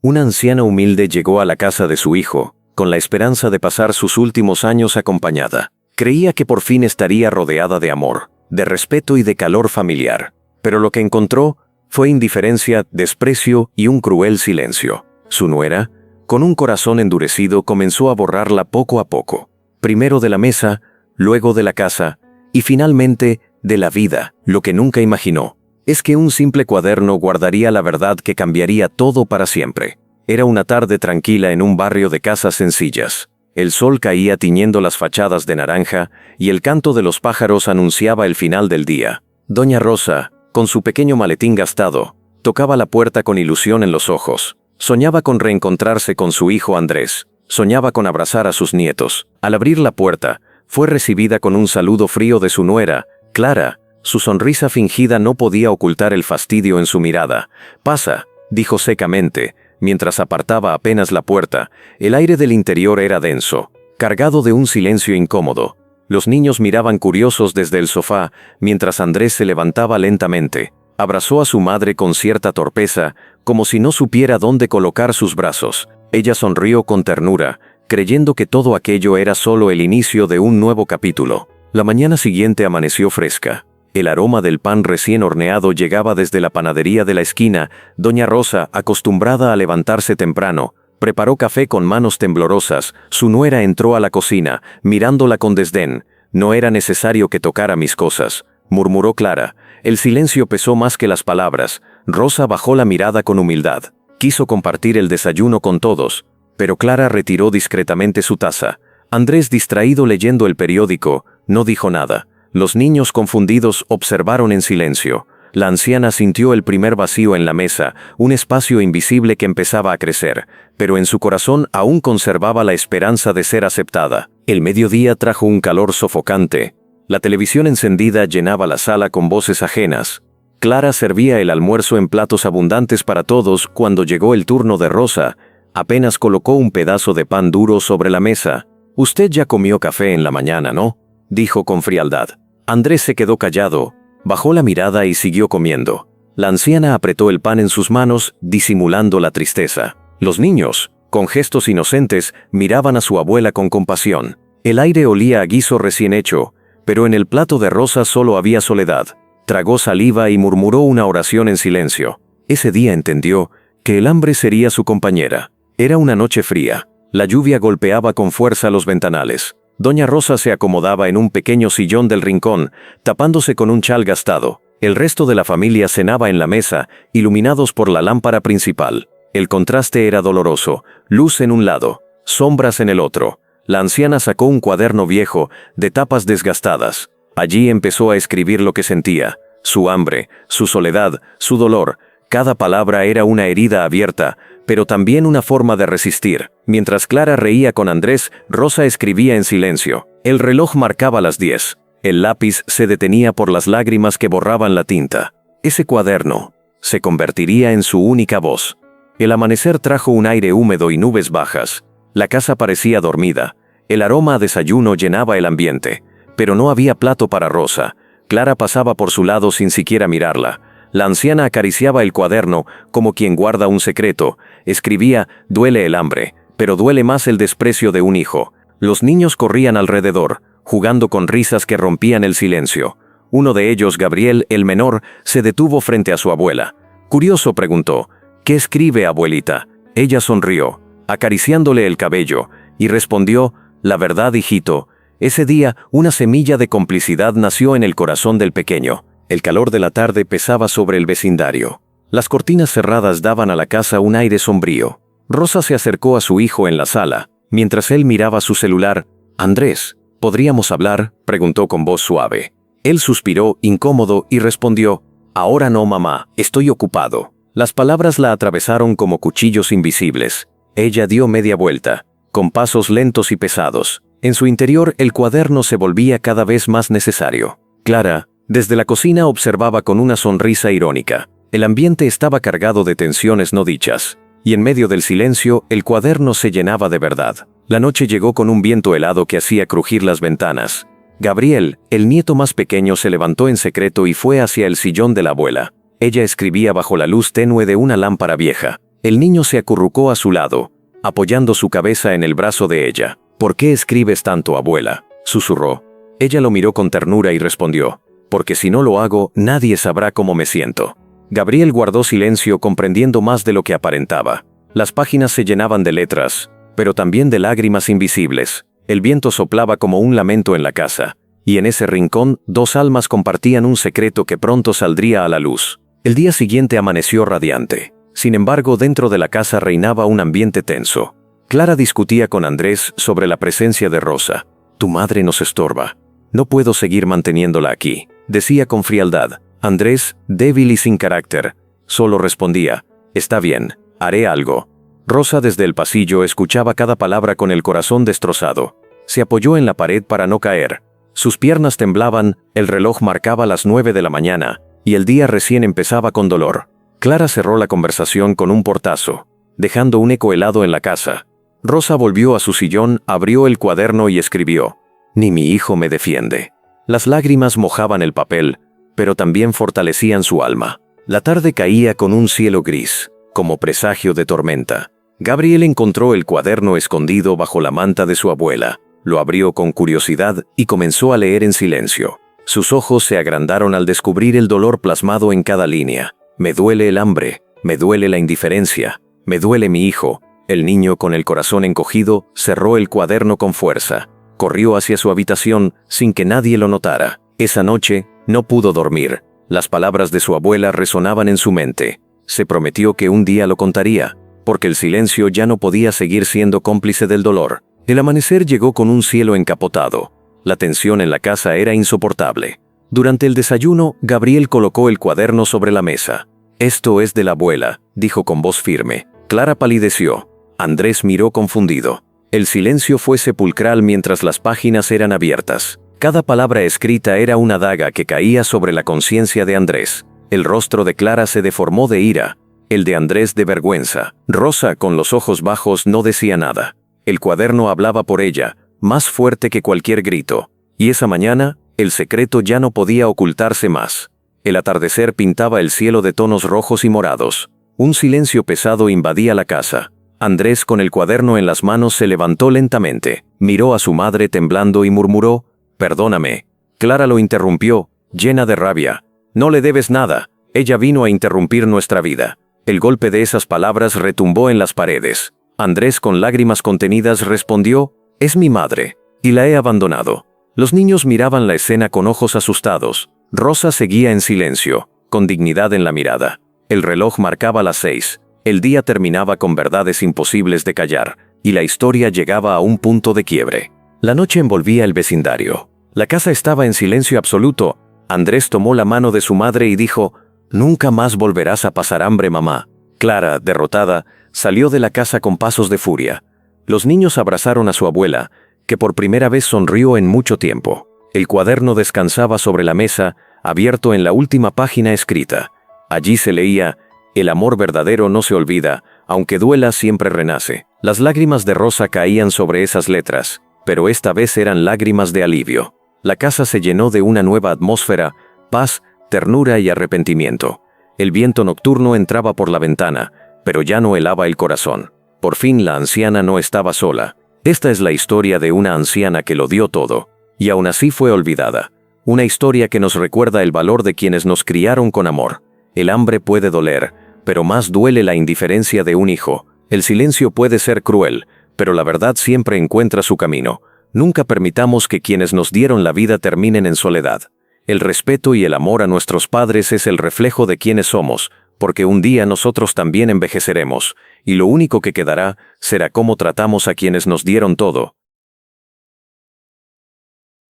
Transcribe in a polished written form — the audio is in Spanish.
Una anciana humilde llegó a la casa de su hijo, con la esperanza de pasar sus últimos años acompañada. Creía que por fin estaría rodeada de amor, de respeto y de calor familiar. Pero lo que encontró fue indiferencia, desprecio y un cruel silencio. Su nuera, con un corazón endurecido, comenzó a borrarla poco a poco. Primero de la mesa, luego de la casa, y finalmente de la vida. Lo que nunca imaginó es que un simple cuaderno guardaría la verdad que cambiaría todo para siempre. Era una tarde tranquila en un barrio de casas sencillas. El sol caía tiñendo las fachadas de naranja y el canto de los pájaros anunciaba el final del día. Doña Rosa, con su pequeño maletín gastado, tocaba la puerta con ilusión en los ojos. Soñaba con reencontrarse con su hijo Andrés. Soñaba con abrazar a sus nietos. Al abrir la puerta, fue recibida con un saludo frío de su nuera, Clara. Su sonrisa fingida no podía ocultar el fastidio en su mirada. «Pasa», dijo secamente, mientras apartaba apenas la puerta. El aire del interior era denso, cargado de un silencio incómodo. Los niños miraban curiosos desde el sofá, mientras Andrés se levantaba lentamente. Abrazó a su madre con cierta torpeza, como si no supiera dónde colocar sus brazos. Ella sonrió con ternura, creyendo que todo aquello era solo el inicio de un nuevo capítulo. La mañana siguiente amaneció fresca. El aroma del pan recién horneado llegaba desde la panadería de la esquina. Doña Rosa, acostumbrada a levantarse temprano, preparó café con manos temblorosas. Su nuera entró a la cocina, mirándola con desdén. «No era necesario que tocara mis cosas», murmuró Clara. El silencio pesó más que las palabras. Rosa bajó la mirada con humildad. Quiso compartir el desayuno con todos, pero Clara retiró discretamente su taza. Andrés, distraído leyendo el periódico, no dijo nada. Los niños confundidos observaron en silencio. La anciana sintió el primer vacío en la mesa, un espacio invisible que empezaba a crecer, pero en su corazón aún conservaba la esperanza de ser aceptada. El mediodía trajo un calor sofocante. La televisión encendida llenaba la sala con voces ajenas. Clara servía el almuerzo en platos abundantes para todos cuando llegó el turno de Rosa. Apenas colocó un pedazo de pan duro sobre la mesa. «Usted ya comió café en la mañana, ¿no?», dijo con frialdad. Andrés se quedó callado, bajó la mirada y siguió comiendo. La anciana apretó el pan en sus manos, disimulando la tristeza. Los niños, con gestos inocentes, miraban a su abuela con compasión. El aire olía a guiso recién hecho, pero en el plato de Rosa solo había soledad. Tragó saliva y murmuró una oración en silencio. Ese día entendió que el hambre sería su compañera. Era una noche fría. La lluvia golpeaba con fuerza los ventanales. Doña Rosa se acomodaba en un pequeño sillón del rincón, tapándose con un chal gastado. El resto de la familia cenaba en la mesa, iluminados por la lámpara principal. El contraste era doloroso, luz en un lado, sombras en el otro. La anciana sacó un cuaderno viejo, de tapas desgastadas. Allí empezó a escribir lo que sentía, su hambre, su soledad, su dolor. Cada palabra era una herida abierta, pero también una forma de resistir. Mientras Clara reía con Andrés, Rosa escribía en silencio. El reloj marcaba las 10. El lápiz se detenía por las lágrimas que borraban la tinta. Ese cuaderno se convertiría en su única voz. El amanecer trajo un aire húmedo y nubes bajas. La casa parecía dormida. El aroma a desayuno llenaba el ambiente. Pero no había plato para Rosa. Clara pasaba por su lado sin siquiera mirarla. La anciana acariciaba el cuaderno como quien guarda un secreto. Escribía: «Duele el hambre, pero duele más el desprecio de un hijo». Los niños corrían alrededor, jugando con risas que rompían el silencio. Uno de ellos, Gabriel, el menor, se detuvo frente a su abuela. Curioso, preguntó: «¿Qué escribe, abuelita?». Ella sonrió, acariciándole el cabello, y respondió: «La verdad, hijito». Ese día, una semilla de complicidad nació en el corazón del pequeño. El calor de la tarde pesaba sobre el vecindario. Las cortinas cerradas daban a la casa un aire sombrío. Rosa se acercó a su hijo en la sala, mientras él miraba su celular. «Andrés, ¿podríamos hablar?», preguntó con voz suave. Él suspiró, incómodo, y respondió: «Ahora no, mamá, estoy ocupado». Las palabras la atravesaron como cuchillos invisibles. Ella dio media vuelta, con pasos lentos y pesados. En su interior, el cuaderno se volvía cada vez más necesario. Clara, desde la cocina, observaba con una sonrisa irónica. El ambiente estaba cargado de tensiones no dichas, y en medio del silencio, el cuaderno se llenaba de verdad. La noche llegó con un viento helado que hacía crujir las ventanas. Gabriel, el nieto más pequeño, se levantó en secreto y fue hacia el sillón de la abuela. Ella escribía bajo la luz tenue de una lámpara vieja. El niño se acurrucó a su lado, apoyando su cabeza en el brazo de ella. «¿Por qué escribes tanto, abuela?», susurró. Ella lo miró con ternura y respondió: «Porque si no lo hago, nadie sabrá cómo me siento». Gabriel guardó silencio, comprendiendo más de lo que aparentaba. Las páginas se llenaban de letras, pero también de lágrimas invisibles. El viento soplaba como un lamento en la casa, y en ese rincón, dos almas compartían un secreto que pronto saldría a la luz. El día siguiente amaneció radiante. Sin embargo, dentro de la casa reinaba un ambiente tenso. Clara discutía con Andrés sobre la presencia de Rosa. «Tu madre nos estorba. No puedo seguir manteniéndola aquí», decía con frialdad. Andrés, débil y sin carácter, solo respondía: «Está bien, haré algo». Rosa desde el pasillo escuchaba cada palabra con el corazón destrozado. Se apoyó en la pared para no caer. Sus piernas temblaban, el reloj marcaba las 9 de la mañana, y el día recién empezaba con dolor. Clara cerró la conversación con un portazo, dejando un eco helado en la casa. Rosa volvió a su sillón, abrió el cuaderno y escribió: «Ni mi hijo me defiende». Las lágrimas mojaban el papel, pero también fortalecían su alma. La tarde caía con un cielo gris, como presagio de tormenta. Gabriel encontró el cuaderno escondido bajo la manta de su abuela. Lo abrió con curiosidad y comenzó a leer en silencio. Sus ojos se agrandaron al descubrir el dolor plasmado en cada línea. «Me duele el hambre, me duele la indiferencia, me duele mi hijo». El niño, con el corazón encogido, cerró el cuaderno con fuerza. Corrió hacia su habitación sin que nadie lo notara. Esa noche no pudo dormir. Las palabras de su abuela resonaban en su mente. Se prometió que un día lo contaría, porque el silencio ya no podía seguir siendo cómplice del dolor. El amanecer llegó con un cielo encapotado. La tensión en la casa era insoportable. Durante el desayuno, Gabriel colocó el cuaderno sobre la mesa. «Esto es de la abuela», dijo con voz firme. Clara palideció. Andrés miró confundido. El silencio fue sepulcral mientras las páginas eran abiertas. Cada palabra escrita era una daga que caía sobre la conciencia de Andrés. El rostro de Clara se deformó de ira, el de Andrés de vergüenza. Rosa, con los ojos bajos, no decía nada. El cuaderno hablaba por ella, más fuerte que cualquier grito. Y esa mañana, el secreto ya no podía ocultarse más. El atardecer pintaba el cielo de tonos rojos y morados. Un silencio pesado invadía la casa. Andrés, con el cuaderno en las manos, se levantó lentamente, miró a su madre temblando y murmuró: «Perdóname». Clara lo interrumpió, llena de rabia. «No le debes nada. Ella vino a interrumpir nuestra vida». El golpe de esas palabras retumbó en las paredes. Andrés, con lágrimas contenidas, respondió: «Es mi madre, y la he abandonado». Los niños miraban la escena con ojos asustados. Rosa seguía en silencio, con dignidad en la mirada. El reloj marcaba las 6. El día terminaba con verdades imposibles de callar, y la historia llegaba a un punto de quiebre. La noche envolvía el vecindario. La casa estaba en silencio absoluto. Andrés tomó la mano de su madre y dijo: «Nunca más volverás a pasar hambre, mamá». Clara, derrotada, salió de la casa con pasos de furia. Los niños abrazaron a su abuela, que por primera vez sonrió en mucho tiempo. El cuaderno descansaba sobre la mesa, abierto en la última página escrita. Allí se leía: «El amor verdadero no se olvida, aunque duela siempre renace». Las lágrimas de Rosa caían sobre esas letras, pero esta vez eran lágrimas de alivio. La casa se llenó de una nueva atmósfera, paz, ternura y arrepentimiento. El viento nocturno entraba por la ventana, pero ya no helaba el corazón. Por fin la anciana no estaba sola. Esta es la historia de una anciana que lo dio todo, y aún así fue olvidada. Una historia que nos recuerda el valor de quienes nos criaron con amor. El hambre puede doler, pero más duele la indiferencia de un hijo. El silencio puede ser cruel, pero la verdad siempre encuentra su camino. Nunca permitamos que quienes nos dieron la vida terminen en soledad. El respeto y el amor a nuestros padres es el reflejo de quienes somos, porque un día nosotros también envejeceremos, y lo único que quedará será cómo tratamos a quienes nos dieron todo.